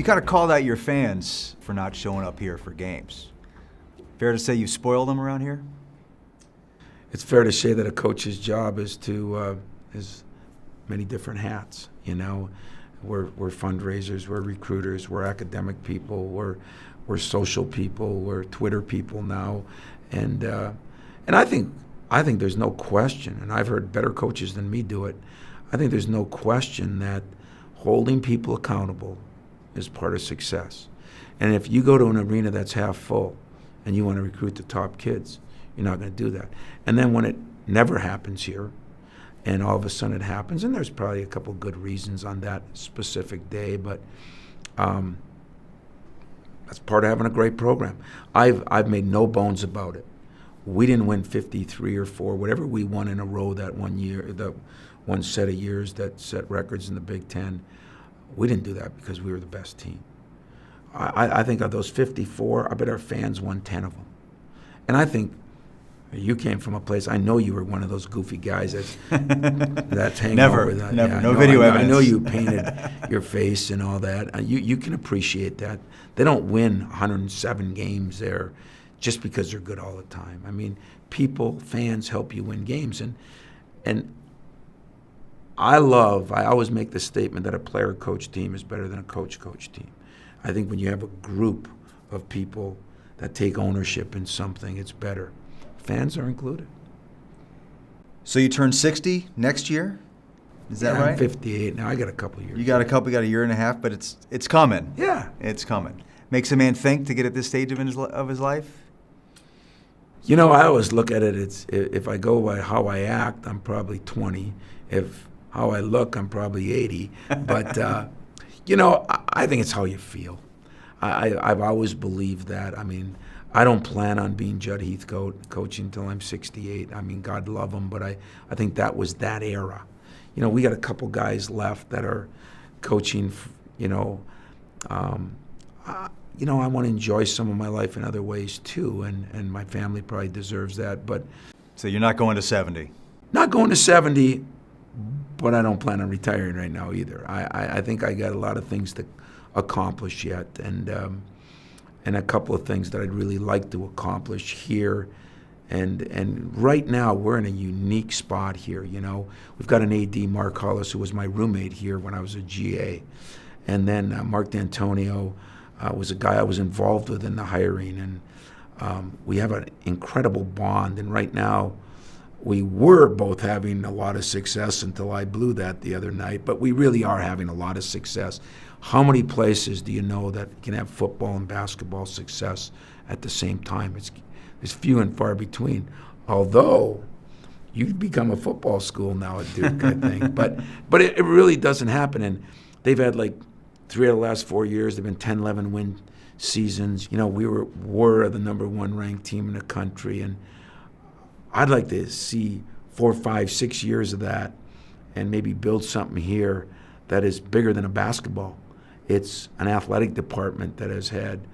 You kind of called out your fans for not showing up here for games. Fair to say you spoil them around here? It's fair to say that a coach's job is to is many different hats. You know, we're fundraisers, we're recruiters, we're academic people, we're social people, we're Twitter people now, and I think there's no question, and I've heard better coaches than me do it. I think there's no question that holding people accountable is part of success. And if you go to an arena that's half full and you want to recruit the top kids, you're not going to do that. And then when it never happens here, and all of a sudden it happens, and there's probably a couple good reasons on that specific day, but that's part of having a great program. I've made no bones about it. We didn't win 53 or 4, whatever we won in a row that one year, the one set of years that set records in the Big Ten. We didn't do that because we were the best team. I think of those 54, I bet our fans won 10 of them. And I think you came from a place, I know you were one of those goofy guys that's hanging over that. Never, yeah, no video evidence. I know you painted your face and all that. You can appreciate that. They don't win 107 games there just because they're good all the time. I mean, fans help you win games. And I always make the statement that a player-coach team is better than a coach-coach team. I think when you have a group of people that take ownership in something, it's better. Fans are included. So you turn 60 next year? Is that right? I'm 58 now. I got a couple years. You got a year and a half, but it's coming. Yeah. It's coming. Makes a man think to get at this stage of his life? You know, I always look at it, if I go by how I act, I'm probably 20. If how I look, I'm probably 80. But, you know, I think it's how you feel. I've always believed that. I mean, I don't plan on being Judd Heathcote coaching until I'm 68. I mean, God love him, but I think that was that era. You know, we got a couple guys left that are coaching, I want to enjoy some of my life in other ways too, and my family probably deserves that. But so you're not going to 70? Not going to 70, but I don't plan on retiring right now either. I think I got a lot of things to accomplish yet, and a couple of things that I'd really like to accomplish here. And right now we're in a unique spot here. You know, we've got an AD, Mark Hollis, who was my roommate here when I was a GA, and then Mark D'Antonio was a guy I was involved with in the hiring, and we have an incredible bond. And right now, we were both having a lot of success until I blew that the other night, but we really are having a lot of success. How many places do you know that can have football and basketball success at the same time? It's few and far between, although you've become a football school now at Duke, I think. But it really doesn't happen, and they've had like 3 of the last 4 years, they've been 10, 11 win seasons. You know, we were the number 1 ranked team in the country, and I'd like to see 4, 5, 6 years of that and maybe build something here that is bigger than a basketball. It's an athletic department that has had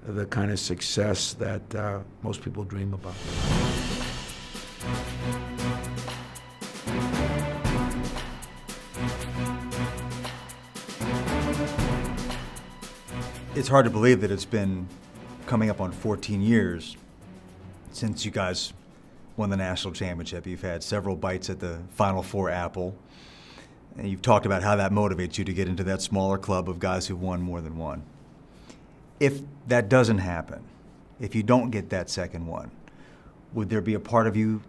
the kind of success that most people dream about. It's hard to believe that it's been coming up on 14 years since you guys won the national championship. You've had several bites at the Final Four apple, and you've talked about how that motivates you to get into that smaller club of guys who've won more than one. If that doesn't happen, if you don't get that second one, would there be a part of you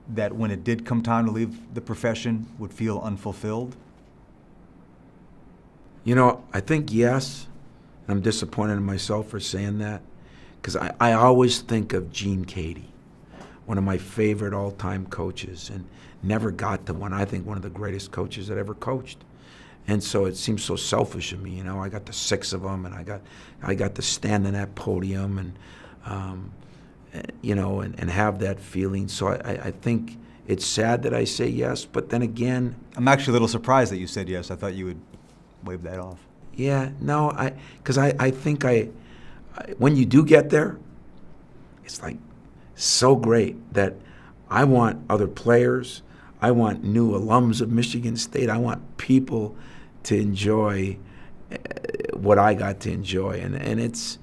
that when it did come time to leave the profession would feel unfulfilled? You know, I think yes. I'm disappointed in myself for saying that, because I always think of Gene Cady, one of my favorite all-time coaches, and never got to one. I think one of the greatest coaches that ever coached. And so it seems so selfish of me, you know. I got the 6 of them, and I got to stand on that podium and and have that feeling. So I think it's sad that I say yes, but then again, I'm actually a little surprised that you said yes. I thought you would wave that off. Yeah, no, because I think when you do get there, it's like so great that I want other players, I want new alums of Michigan State, I want people to enjoy what I got to enjoy. And it's,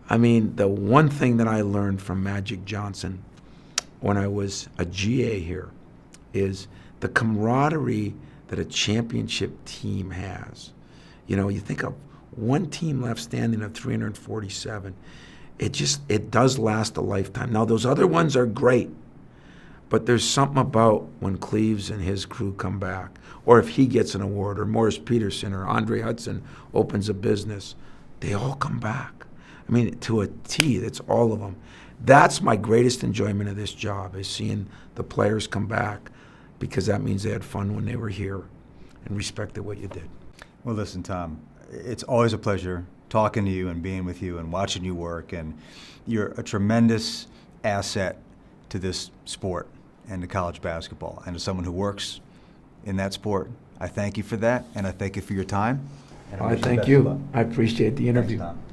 I mean, the one thing that I learned from Magic Johnson when I was a GA here is the camaraderie that a championship team has. You know, you think of one team left standing of 347. It does last a lifetime. Now, those other ones are great, but there's something about when Cleves and his crew come back, or if he gets an award, or Morris Peterson or Andre Hudson opens a business, they all come back. I mean, to a T, that's all of them. That's my greatest enjoyment of this job, is seeing the players come back, because that means they had fun when they were here and respected what you did. Well, listen, Tom, it's always a pleasure talking to you and being with you and watching you work, and you're a tremendous asset to this sport and to college basketball. And as someone who works in that sport, I thank you for that, and I thank you for your time. And I thank you. I appreciate the interview. Thanks, Tom.